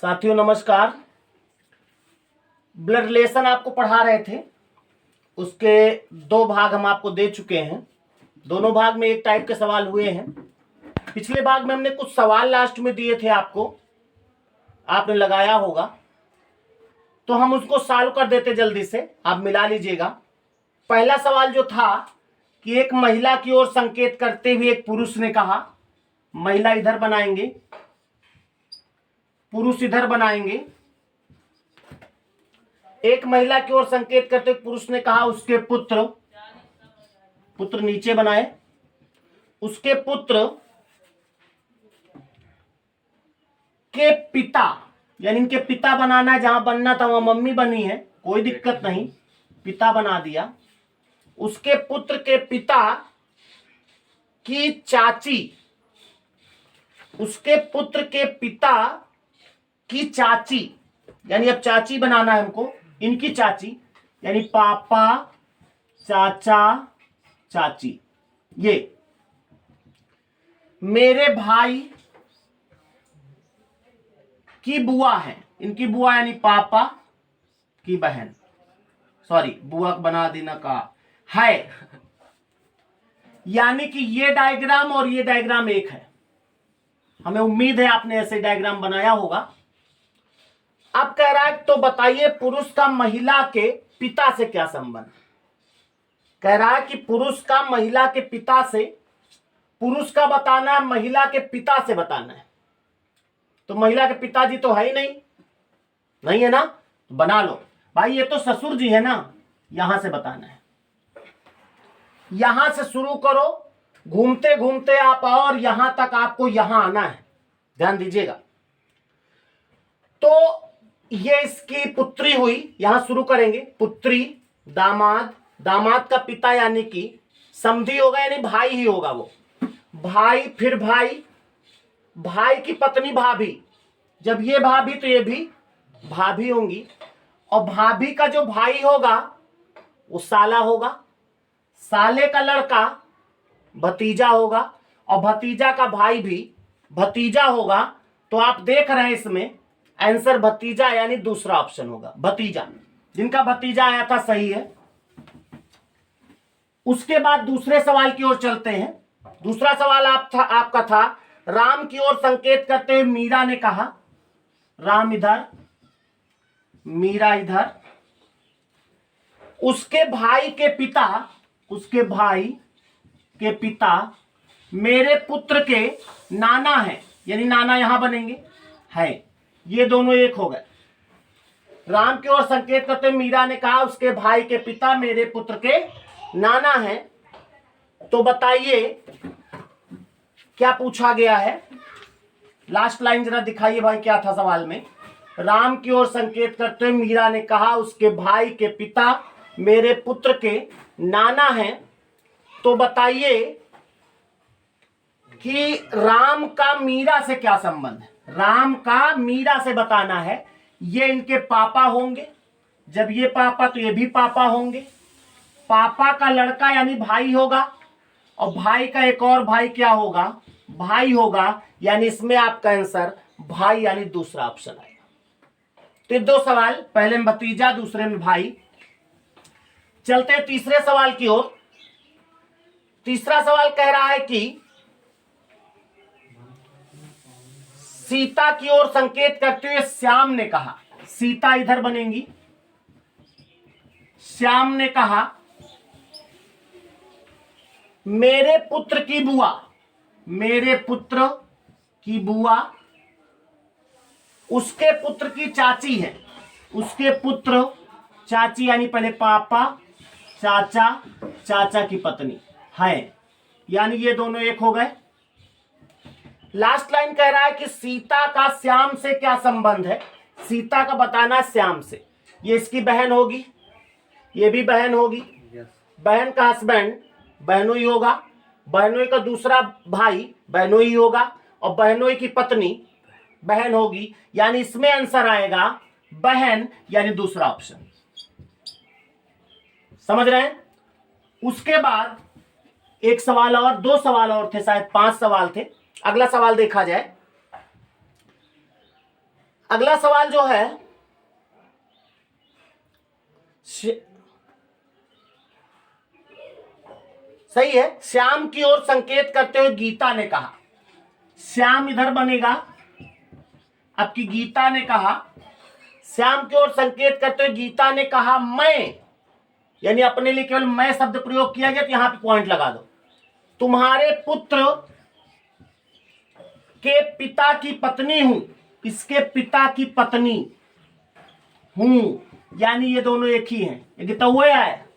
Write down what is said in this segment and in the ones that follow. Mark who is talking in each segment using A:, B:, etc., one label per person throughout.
A: साथियों नमस्कार। Blood relation आपको पढ़ा रहे थे, उसके दो भाग हम आपको दे चुके हैं। दोनों भाग में एक टाइप के सवाल हुए हैं। पिछले भाग में हमने कुछ सवाल लास्ट में दिए थे आपको, आपने लगाया होगा, तो हम उसको सॉल्व कर देते जल्दी से, आप मिला लीजिएगा। पहला सवाल जो था कि एक महिला की ओर संकेत करते हुए एक पुरुष ने कहा, महिला इधर बनाएंगे, पुरुष इधर बनाएंगे। एक महिला की ओर संकेत करते हुए पुरुष ने कहा उसके पुत्र नीचे बनाए, उसके पुत्र के पिता, यानी इनके पिता बनाना है, जहां बनना था वहां मम्मी बनी है, कोई दिक्कत नहीं, पिता बना दिया। उसके पुत्र के पिता की चाची, उसके पुत्र के पिता की चाची, यानी अब चाची बनाना है हमको, इनकी चाची, यानी पापा, चाचा, चाची। ये मेरे भाई की बुआ है, इनकी बुआ यानी पापा की बहन, सॉरी बुआ बना देना का है। यानी कि ये डायग्राम और ये डायग्राम एक है। हमें उम्मीद है आपने ऐसे डायग्राम बनाया होगा। अब कह रहा है तो बताइए पुरुष का महिला के पिता से क्या संबंध। कह रहा है कि पुरुष का महिला के पिता से, पुरुष का बताना है, महिला के पिता से बताना है। तो महिला के पिताजी तो है ही नहीं, नहीं है ना, तो बना लो भाई, ये तो ससुर जी है ना, यहां से बताना है। यहां से शुरू करो, घूमते घूमते आप आओ और यहां तक आपको यहां आना है, ध्यान दीजिएगा। तो ये इसकी पुत्री हुई, यहां शुरू करेंगे, पुत्री, दामाद, दामाद का पिता यानी कि समधी होगा, यानी भाई ही होगा वो, भाई, फिर भाई, भाई की पत्नी भाभी, जब ये भाभी तो ये भी भाभी होंगी, और भाभी का जो भाई होगा वो साला होगा, साले का लड़का भतीजा होगा, और भतीजा का भाई भी भतीजा होगा। तो आप देख रहे हैं इसमें आंसर भतीजा यानी दूसरा ऑप्शन होगा, भतीजा, जिनका भतीजा आया था सही है। उसके बाद दूसरे सवाल की ओर चलते हैं। दूसरा सवाल आपका था, राम की ओर संकेत करते हुए मीरा ने कहा, राम इधर, मीरा इधर। उसके भाई के पिता, उसके भाई के पिता मेरे पुत्र के नाना है, यानी नाना यहां बनेंगे, है। ये दोनों एक हो गए। राम की ओर संकेत करते हुए मीरा ने कहा उसके भाई के पिता मेरे पुत्र के नाना है। तो बताइए क्या पूछा गया है। लास्ट लाइन जरा दिखाइए भाई, क्या था सवाल में। राम की ओर संकेत करते हुए मीरा ने कहा उसके भाई के पिता मेरे पुत्र के नाना हैं। तो बताइए कि राम का मीरा से क्या संबंध है। राम का मीरा से बताना है। ये इनके पापा होंगे, जब ये पापा तो ये भी पापा होंगे, पापा का लड़का यानी भाई होगा, और भाई का एक और भाई क्या होगा, भाई होगा, यानी इसमें आपका आंसर भाई यानी दूसरा ऑप्शन आएगा। तो दो सवाल, पहले में भतीजा, दूसरे में भाई। चलते हैं तीसरे सवाल की ओर। तीसरा सवाल कह रहा है कि सीता की ओर संकेत करते हुए श्याम ने कहा, सीता इधर बनेंगी, श्याम ने कहा मेरे पुत्र की बुआ, मेरे पुत्र की बुआ उसके पुत्र की चाची है, उसके पुत्र चाची यानी पहले पापा, चाचा, चाचा की पत्नी है, यानी ये दोनों एक हो गए। लास्ट लाइन कह रहा है कि सीता का श्याम से क्या संबंध है। सीता का बताना श्याम से। ये इसकी बहन होगी, ये भी बहन होगी, बहन का हस्बैंड बहनोई होगा, बहनोई का दूसरा भाई बहनोई होगा, और बहनोई की पत्नी बहन होगी, यानी इसमें आंसर आएगा बहन यानी दूसरा ऑप्शन। समझ रहे हैं। उसके बाद एक सवाल और, दो सवाल और थे, शायद 5 सवाल थे। अगला सवाल देखा जाए। अगला सवाल जो है, सही है, श्याम की ओर संकेत करते हुए गीता ने कहा। श्याम इधर बनेगा, आपकी गीता ने कहा, श्याम की ओर संकेत करते हुए गीता ने कहा मैं, यानी अपने लिए केवल मैं शब्द प्रयोग किया गया, तो यहां पे पॉइंट लगा दो। तुम्हारे पुत्र के पिता की पत्नी हूं, इसके पिता की पत्नी हूं, यानी ये दोनों एक ही हैं, ये गीता हुए है।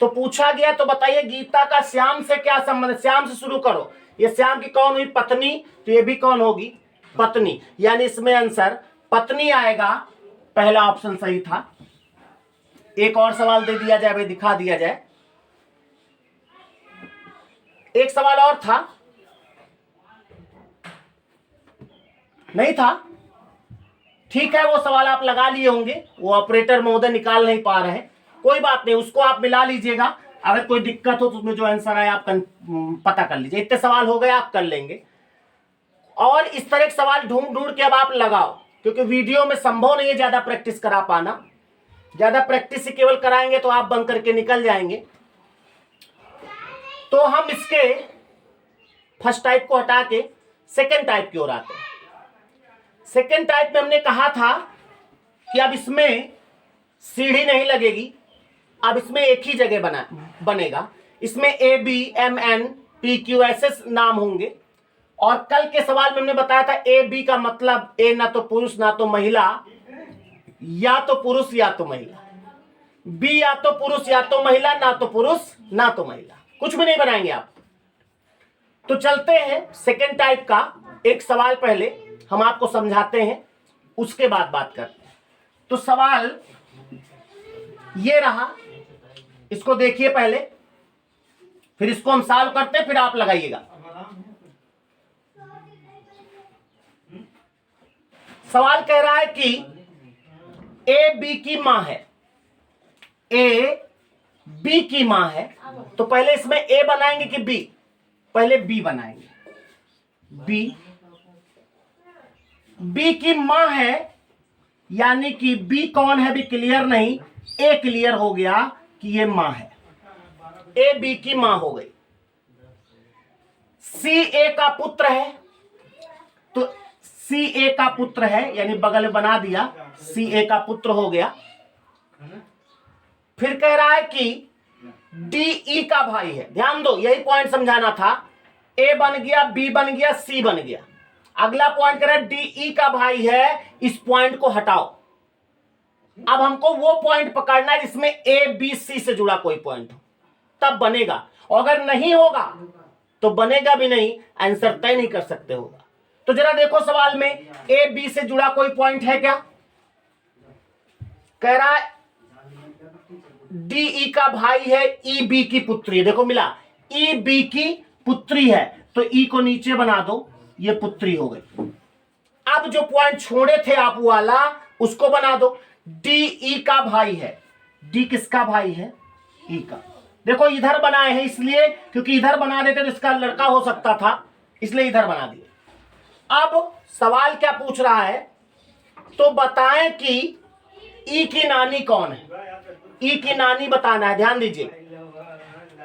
A: तो पूछा गया, तो बताइए गीता का श्याम से क्या संबंध? श्याम से शुरू करो। ये श्याम की कौन हुई? पत्नी, तो ये भी कौन होगी? पत्नी, यानी इसमें आंसर पत्नी आएगा। पहला ऑप्शन सही था। एक और सवाल दे दिया जाए भाई, दिखा दिया जाए। एक सवाल और था, नहीं था? ठीक है, वो सवाल आप लगा लिए होंगे, वो ऑपरेटर महोदय निकाल नहीं पा रहे हैं, कोई बात नहीं, उसको आप मिला लीजिएगा। अगर कोई दिक्कत हो तो उसमें जो आंसर आए आप पता कर लीजिए। इतने सवाल हो गए, आप कर लेंगे। और इस तरह के सवाल ढूंढ ढूंढ के अब आप लगाओ, क्योंकि वीडियो में संभव नहीं है ज्यादा प्रैक्टिस करा पाना। ज्यादा प्रैक्टिस ही केवल कराएंगे तो आप बंद करके निकल जाएंगे। तो हम इसके फर्स्ट टाइप को हटा के सेकेंड टाइप की ओर आते हैं। सेकेंड टाइप में हमने कहा था कि अब इसमें सीढ़ी नहीं लगेगी, अब इसमें एक ही जगह बनेगा। इसमें A B M N P Q ऐसे नाम होंगे। और कल के सवाल में हमने बताया था ए बी का मतलब ए ना तो पुरुष ना तो महिला, या तो पुरुष या तो महिला, बी या तो पुरुष या तो महिला, ना तो पुरुष ना तो महिला, कुछ भी नहीं बनाएंगे आप। तो चलते हैं सेकेंड टाइप का एक सवाल, पहले हम आपको समझाते हैं, उसके बाद बात करते हैं। तो सवाल ये रहा, इसको देखिए पहले, फिर इसको हम सॉल्व करते हैं, फिर आप लगाइएगा। सवाल कह रहा है कि ए बी की मां है, ए बी की मां है। तो पहले इसमें ए बनाएंगे कि बी? पहले बी बनाएंगे। बी की मां है, यानी कि बी कौन है भी क्लियर नहीं, ए क्लियर हो गया कि ये मां है, ए बी की मां हो गई। सी ए का पुत्र है, तो सी ए का पुत्र है, यानी बगल में बना दिया, सी ए का पुत्र हो गया। फिर कह रहा है कि डी ई का भाई है। ध्यान दो, यही पॉइंट समझाना था। ए बन गया, बी बन गया, सी बन गया। अगला पॉइंट कह रहा है डी ई का भाई है, इस पॉइंट को हटाओ। अब हमको वो पॉइंट पकड़ना है जिसमें ए बी सी से जुड़ा कोई पॉइंट हो, तब बनेगा। और अगर नहीं होगा तो बनेगा भी नहीं, आंसर तय नहीं कर सकते होगा। तो जरा देखो सवाल में ए बी से जुड़ा कोई पॉइंट है क्या? कह रहा है डी ई का भाई है, ई बी की पुत्री है। देखो मिला, ई बी की पुत्री है, तो ई को नीचे बना दो, ये पुत्री हो गई। अब जो पॉइंट छोड़े थे आप वाला, उसको बना दो। डी ई का भाई है, डी किसका भाई है? ई का। देखो इधर बनाए हैं इसलिए, क्योंकि इधर बना देते तो इसका लड़का हो सकता था, इसलिए इधर बना दिए। अब सवाल क्या पूछ रहा है, तो बताएं कि ई की नानी कौन है? ई की नानी बताना है, ध्यान दीजिए।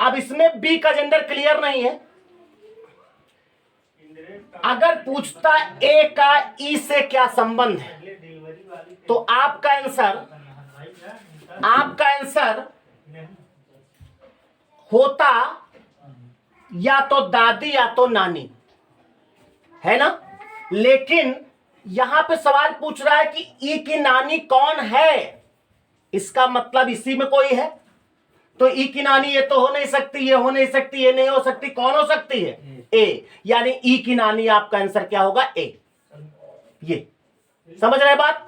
A: अब इसमें बी का जेंडर क्लियर नहीं है। अगर पूछता ए का ई से क्या संबंध है, तो आपका आंसर होता या तो दादी या तो नानी, है ना। लेकिन यहां पे सवाल पूछ रहा है कि ई की नानी कौन है, इसका मतलब इसी में कोई है। तो ई की नानी ये तो हो नहीं सकती, ये हो नहीं सकती, ये नहीं हो सकती, कौन हो सकती है? ए, यानी ई की नानी आपका आंसर क्या होगा? ए। ये समझ रहे बात?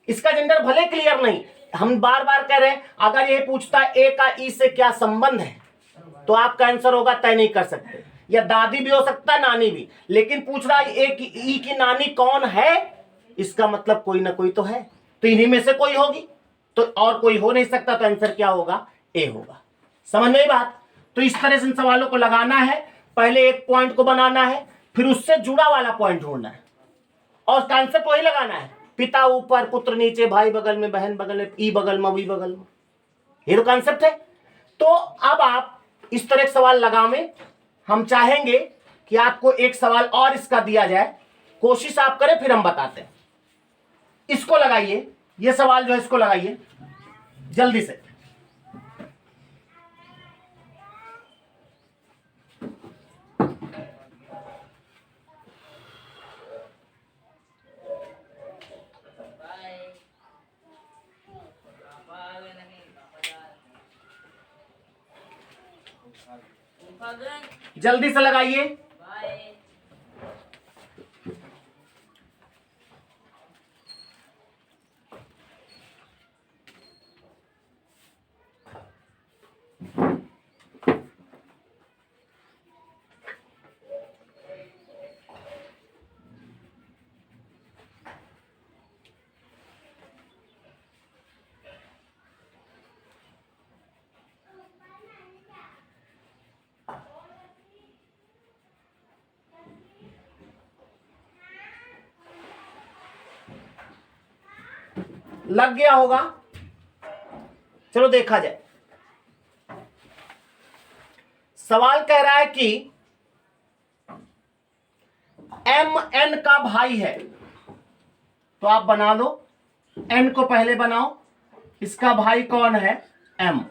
A: इसका जेंडर भले क्लियर नहीं, हम बार बार कह रहे हैं, अगर ये पूछता ए का ई से क्या संबंध है, तो आपका आंसर होगा तय नहीं कर सकते, या दादी भी हो सकता है, नानी भी। लेकिन पूछ रहा है ई की नानी कौन है, इसका मतलब कोई ना कोई तो है, तो इन्हीं में से कोई होगी, तो और कोई हो नहीं सकता, तो आंसर क्या होगा? ए होगा। समझ में बात? तो इस तरह से इन सवालों को लगाना है, पहले एक पॉइंट को बनाना है, फिर उससे जुड़ा वाला पॉइंट ढूंढना है, और उसका आंसर तो वही लगाना है। पिता ऊपर पुत्र नीचे, भाई बगल में बहन बगल में, ई बगल में वी बगल में, ये तो कॉन्सेप्ट है। तो अब आप इस तरह एक सवाल लगावें। हम चाहेंगे कि आपको एक सवाल और इसका दिया जाए, कोशिश आप करें फिर हम बताते हैं। इसको लगाइए, ये सवाल जो है इसको लगाइए जल्दी से। जल्दी से लगाइए। लग गया होगा, चलो देखा जाए। सवाल कह रहा है कि एम एन का भाई है, तो आप बना दो, एन को पहले बनाओ, इसका भाई कौन है, एम।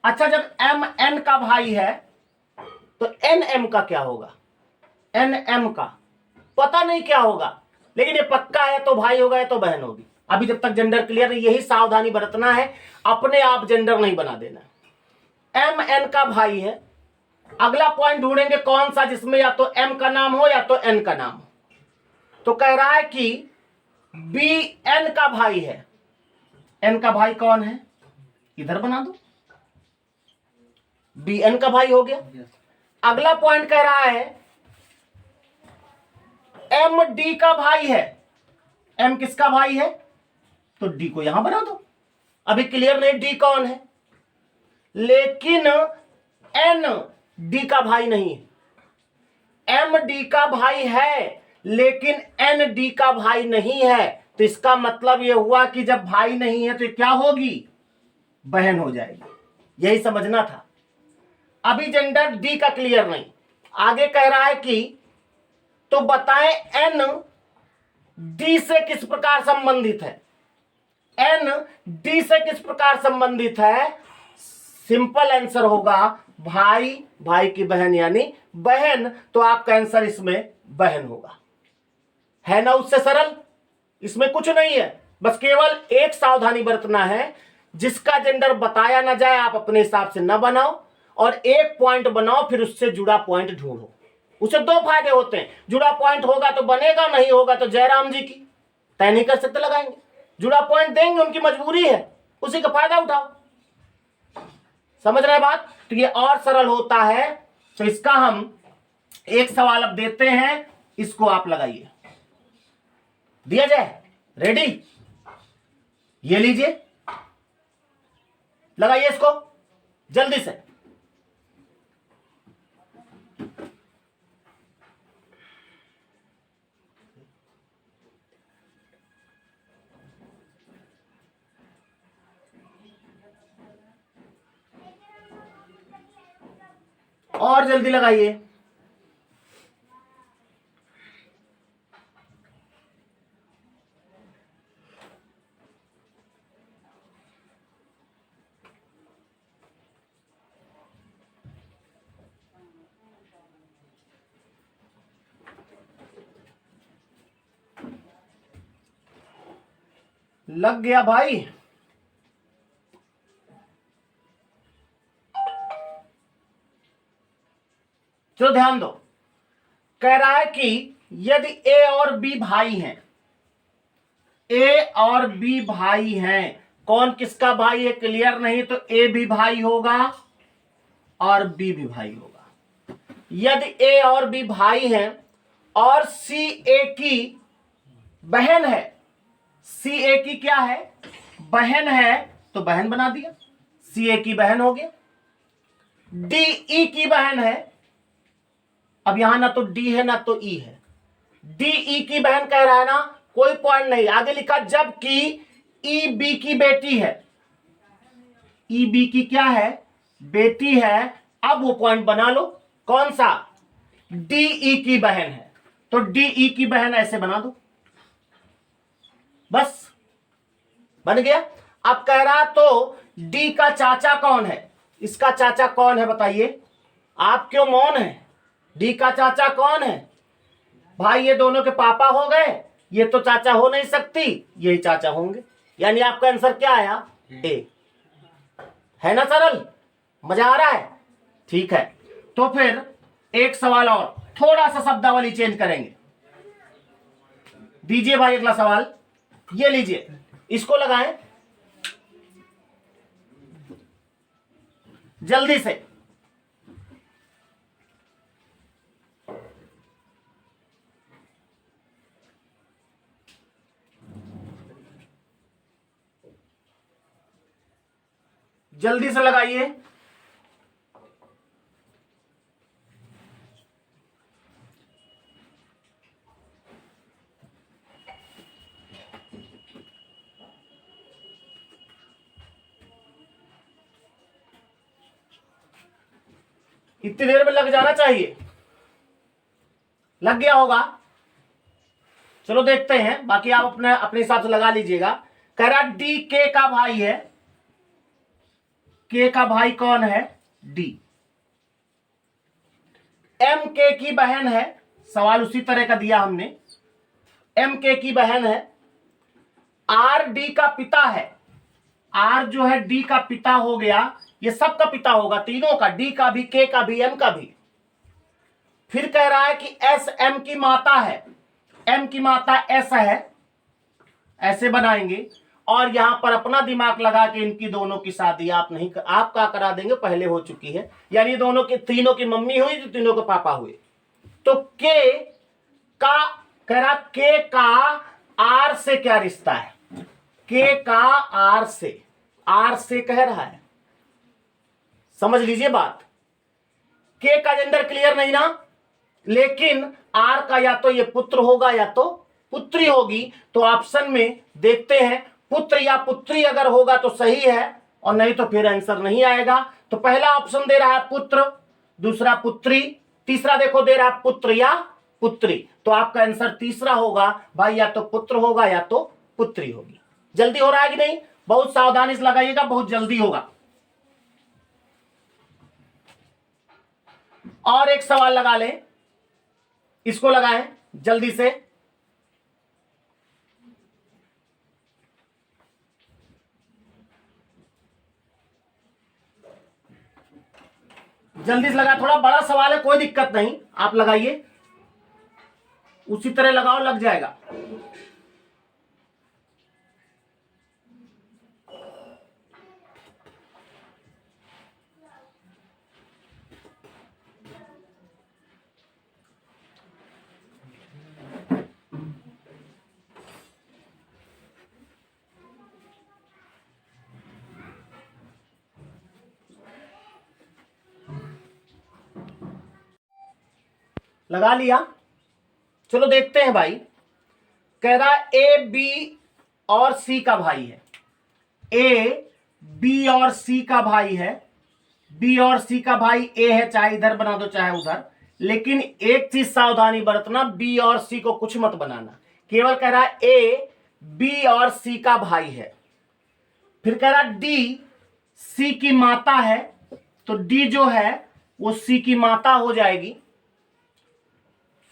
A: अच्छा, जब एम एन का भाई है तो एन एम का क्या होगा, एन एम का पता नहीं क्या होगा, लेकिन ये पक्का है तो भाई होगा या तो बहन होगी। अभी जब तक जेंडर क्लियर नहीं, यही सावधानी बरतना है, अपने आप जेंडर नहीं बना देना। एम एन का भाई है, अगला पॉइंट ढूंढेंगे कौन सा जिसमें या तो एम का नाम हो या तो एन का नाम हो। तो कह रहा है कि बी एन का भाई है, एन का भाई कौन है, इधर बना दो, बी एन का भाई हो गया। अगला पॉइंट कह रहा है एम डी का भाई है, एम किसका भाई है, तो डी को यहां बना दो। अभी क्लियर नहीं डी कौन है, लेकिन एन डी का भाई नहीं है। एम डी का भाई है लेकिन एन डी का भाई नहीं है, तो इसका मतलब यह हुआ कि जब भाई नहीं है तो क्या होगी, बहन हो जाएगी। यही समझना था। अभी जेंडर डी का क्लियर नहीं, आगे कह रहा है कि तो बताएं एन डी से किस प्रकार संबंधित है, एन डी से किस प्रकार संबंधित है। सिंपल आंसर होगा भाई, भाई की बहन यानी बहन, तो आपका आंसर इसमें बहन होगा। है ना उससे सरल, इसमें कुछ नहीं है, बस केवल एक सावधानी बरतना है, जिसका जेंडर बताया ना जाए आप अपने हिसाब से न बनाओ, और एक पॉइंट बनाओ फिर उससे जुड़ा पॉइंट ढूंढो। उसे दो फायदे होते हैं, जुड़ा पॉइंट होगा तो बनेगा, नहीं होगा तो जयराम जी की तय नहीं कर सकते लगाएंगे, जुड़ा पॉइंट देंगे उनकी मजबूरी है, उसी का फायदा उठाओ। समझ रहे बात, तो ये और सरल होता है। तो इसका हम एक सवाल अब देते हैं, इसको आप लगाइए, दिया जाए, रेडी, ये लीजिए, लगाइए इसको जल्दी से। और जल्दी लगाइए। लग गया भाई, चलो ध्यान दो। कह रहा है कि यदि ए और बी भाई हैं, ए और बी भाई हैं, कौन किसका भाई है क्लियर नहीं, तो ए भी भाई होगा और बी भी भाई होगा। यदि ए और बी भाई हैं और सी ए की बहन है, सी ए की क्या है, बहन है, तो बहन बना दिया, सी ए की बहन हो गया। डी ई की बहन है, अब यहां ना तो डी है ना तो ई है, डी ई की बहन कह रहा है ना, कोई पॉइंट नहीं। आगे लिखा जबकि ई बी की बेटी है, ई बी की क्या है, बेटी है। अब वो पॉइंट बना लो, कौन सा, डी ई की बहन है, तो डी ई की बहन ऐसे बना दो, बस बन गया। अब कह रहा तो डी का चाचा कौन है, इसका चाचा कौन है बताइए, आप क्यों मौन है, डी का चाचा कौन है भाई, ये दोनों के पापा हो गए, ये तो चाचा हो नहीं सकती, यही चाचा होंगे। यानी आपका आंसर क्या आया, ए। है ना सरल, मजा आ रहा है, ठीक है। तो फिर एक सवाल और, थोड़ा सा शब्दावली चेंज करेंगे। दीजिए भाई अगला सवाल, ये लीजिए, इसको लगाएं जल्दी से। जल्दी से लगाइए। इतनी देर में लग जाना चाहिए, लग गया होगा। चलो देखते हैं, बाकी आप अपने अपने हिसाब से लगा लीजिएगा। कह रहा डी के का भाई है, के का भाई कौन है, डी। एम के की बहन है, सवाल उसी तरह का दिया हमने, एम के की बहन है। आर डी का पिता है, आर जो है डी का पिता हो गया, ये सबका पिता होगा, तीनों का, डी का भी, के का भी, एम का भी। फिर कह रहा है कि एस एम की माता है, एम की माता एस है, ऐसे बनाएंगे। और यहां पर अपना दिमाग लगा के इनकी दोनों की शादी आप नहीं आप क्या करा देंगे, पहले हो चुकी है, यानी दोनों की, तीनों की मम्मी हुई तो तीनों के पापा हुए। तो के का, कह रहा के का आर से क्या रिश्ता है, के का आर से कह रहा है, समझ लीजिए बात। के का जेंडर क्लियर नहीं ना, लेकिन आर का या तो ये पुत्र होगा या तो पुत्री होगी। तो ऑप्शन में देखते हैं, पुत्र या पुत्री अगर होगा तो सही है, और नहीं तो फिर आंसर नहीं आएगा। तो पहला ऑप्शन दे रहा है पुत्र, दूसरा पुत्री, तीसरा देखो दे रहा है पुत्र या पुत्री। तो आपका आंसर तीसरा होगा भाई, या तो पुत्र होगा या तो पुत्री होगी। जल्दी हो रहा है कि नहीं, बहुत सावधानी से लगाइएगा, बहुत जल्दी होगा। और एक सवाल लगा लें, इसको लगाएं जल्दी से। जल्दी से लगा, थोड़ा बड़ा सवाल है, कोई दिक्कत नहीं, आप लगाइए, उसी तरह लगाओ, लग जाएगा। लगा लिया, चलो देखते हैं भाई। कह रहा ए बी और सी का भाई है, ए बी और सी का भाई है, बी और सी का भाई ए है, चाहे इधर बना दो चाहे उधर, लेकिन एक चीज सावधानी बरतना, बी और सी को कुछ मत बनाना, केवल कह रहा है ए बी और सी का भाई है। फिर कह रहा डी सी की माता है, तो डी जो है वो सी की माता हो जाएगी।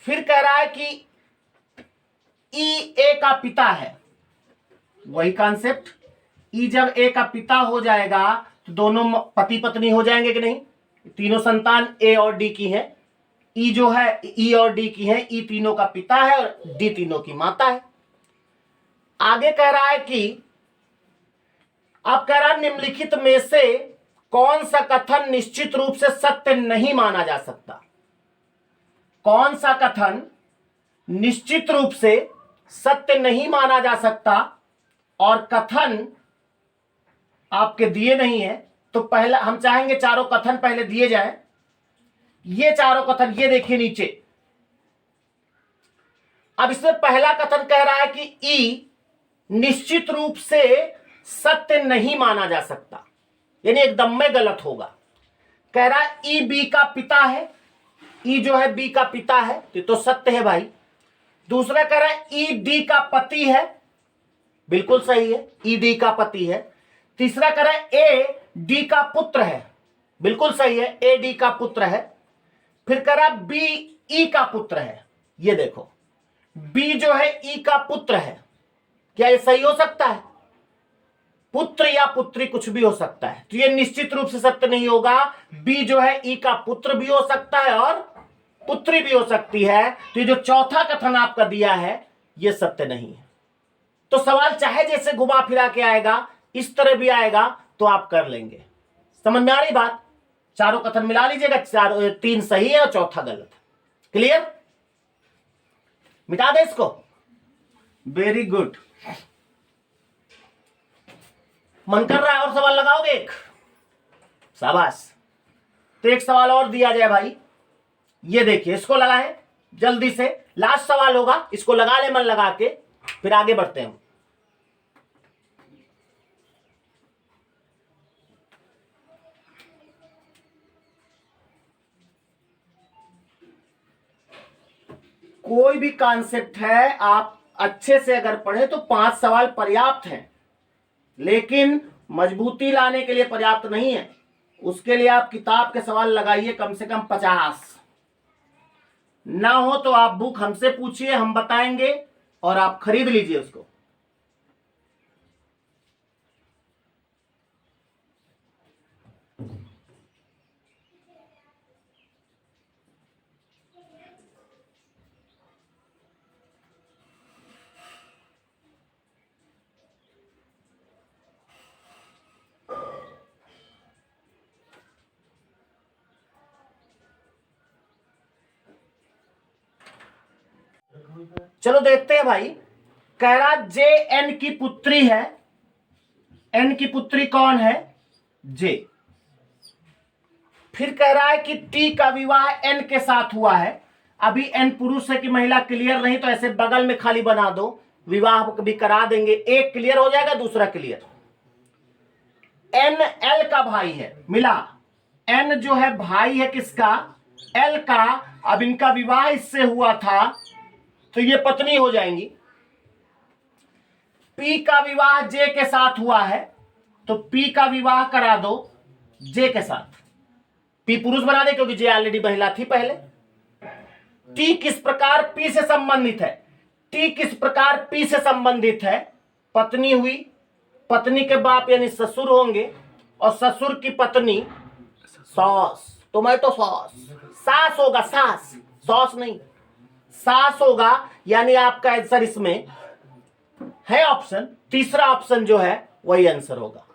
A: फिर कह रहा है कि ई ए का पिता है, वही कॉन्सेप्ट, ई जब ए का पिता हो जाएगा तो दोनों पति पत्नी हो जाएंगे कि नहीं, तीनों संतान ए और डी की है, ई जो है ई और डी की है, ई तीनों का पिता है और डी तीनों की माता है। आगे कह रहा है कि अब कह रहा है निम्नलिखित में से कौन सा कथन निश्चित रूप से सत्य नहीं माना जा सकता, कौन सा कथन निश्चित रूप से सत्य नहीं माना जा सकता। और कथन आपके दिए नहीं है, तो पहला हम चाहेंगे चारों कथन पहले दिए जाएं। ये चारों कथन, ये देखिए नीचे, अब इसमें पहला कथन कह रहा है कि ई निश्चित रूप से सत्य नहीं माना जा सकता, यानी एकदम में गलत होगा। कह रहा है ई बी का पिता है, ई जो है बी का पिता है, तो सत्य है भाई। दूसरा कह रहा है ई डी का पति है, बिल्कुल सही है, ई डी का पति है। तीसरा कह रहा है ए डी का पुत्र है, बिल्कुल सही है, ए डी का पुत्र है। फिर कह रहा बी ई का पुत्र है, ये देखो बी जो है ई का पुत्र है, क्या ये सही हो सकता है? पुत्र या पुत्री कुछ भी हो सकता है, तो ये निश्चित रूप से सत्य नहीं होगा। बी जो है ई का पुत्र भी हो सकता है और पुत्री भी हो सकती है, तो ये जो चौथा कथन आपका दिया है ये सत्य नहीं है। तो सवाल चाहे जैसे घुमा फिरा के आएगा, इस तरह भी आएगा तो आप कर लेंगे। समझ में आ रही बात? चारों कथन मिला लीजिएगा, चार तीन सही है और चौथा गलत है। क्लियर? मिटा दे इसको। Very good. मन कर रहा है और सवाल लगाओगे एक? शाबाश। तो एक सवाल और दिया जाए भाई, ये देखिए, इसको लगाएं जल्दी से, लास्ट सवाल होगा, इसको लगा ले मन लगा के, फिर आगे बढ़ते हैं। कोई भी कॉन्सेप्ट है आप अच्छे से अगर पढ़े तो 5 सवाल पर्याप्त हैं, लेकिन मजबूती लाने के लिए पर्याप्त नहीं है। उसके लिए आप किताब के सवाल लगाइए कम से कम 50। ना हो तो आप बुक हमसे पूछिए, हम बताएंगे और आप खरीद लीजिए उसको। चलो देखते हैं भाई। कह रहा जे एन की पुत्री है, एन की पुत्री कौन है? जे। फिर कह रहा है कि टी का विवाह एन के साथ हुआ है। अभी एन पुरुष है कि महिला क्लियर नहीं, तो ऐसे बगल में खाली बना दो, विवाह भी करा देंगे। एक क्लियर हो जाएगा, दूसरा क्लियर। एन एल का भाई है, मिला। एन जो है भाई है किसका? एल का। अब इनका विवाह इससे हुआ था तो ये पत्नी हो जाएंगी। पी का विवाह जे के साथ हुआ है, तो पी का विवाह करा दो जे के साथ। पी पुरुष बना दे क्योंकि जे ऑलरेडी महिला थी पहले। टी किस प्रकार पी से संबंधित है? टी किस प्रकार पी से संबंधित है? पत्नी हुई, पत्नी के बाप यानी ससुर होंगे, और ससुर की पत्नी सास, तो मैं तो सास होगा, सास, सॉस नहीं, सास होगा। यानी आपका आंसर इसमें है ऑप्शन, तीसरा ऑप्शन जो है वही आंसर होगा।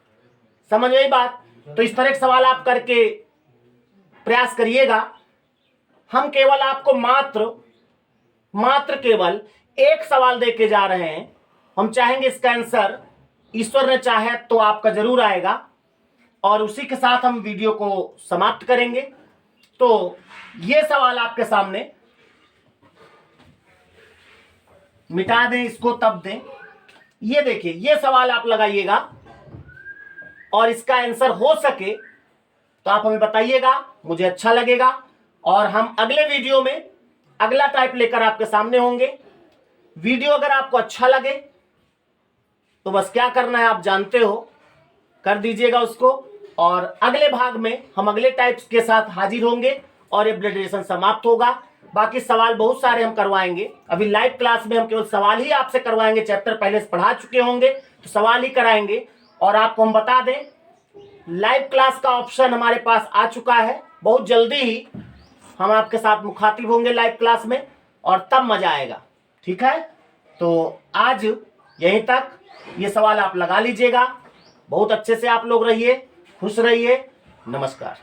A: समझ गई बात? तो इस तरह के सवाल आप करके प्रयास करिएगा। हम केवल आपको मात्र केवल एक सवाल देके जा रहे हैं। हम चाहेंगे इसका आंसर, ईश्वर ने चाहे तो आपका जरूर आएगा, और उसी के साथ हम वीडियो को समाप्त करेंगे। तो ये सवाल आपके सामने, मिटा दें इसको तब दें। ये देखिए, ये सवाल आप लगाइएगा और इसका आंसर हो सके तो आप हमें बताइएगा, मुझे अच्छा लगेगा। और हम अगले वीडियो में अगला टाइप लेकर आपके सामने होंगे। वीडियो अगर आपको अच्छा लगे तो बस क्या करना है आप जानते हो, कर दीजिएगा उसको। और अगले भाग में हम अगले टाइप्स के साथ हाजिर होंगे और ये ब्लड रिलेशन समाप्त होगा। बाकी सवाल बहुत सारे हम करवाएंगे। अभी लाइव क्लास में हम केवल सवाल ही आपसे करवाएंगे, चैप्टर पहले से पढ़ा चुके होंगे तो सवाल ही कराएंगे। और आपको हम बता दें, लाइव क्लास का ऑप्शन हमारे पास आ चुका है। बहुत जल्दी ही हम आपके साथ मुखातिब होंगे लाइव क्लास में, और तब मजा आएगा। ठीक है, तो आज यहीं तक। ये सवाल आप लगा लीजिएगा। बहुत अच्छे से आप लोग रहिए, खुश रहिए। नमस्कार।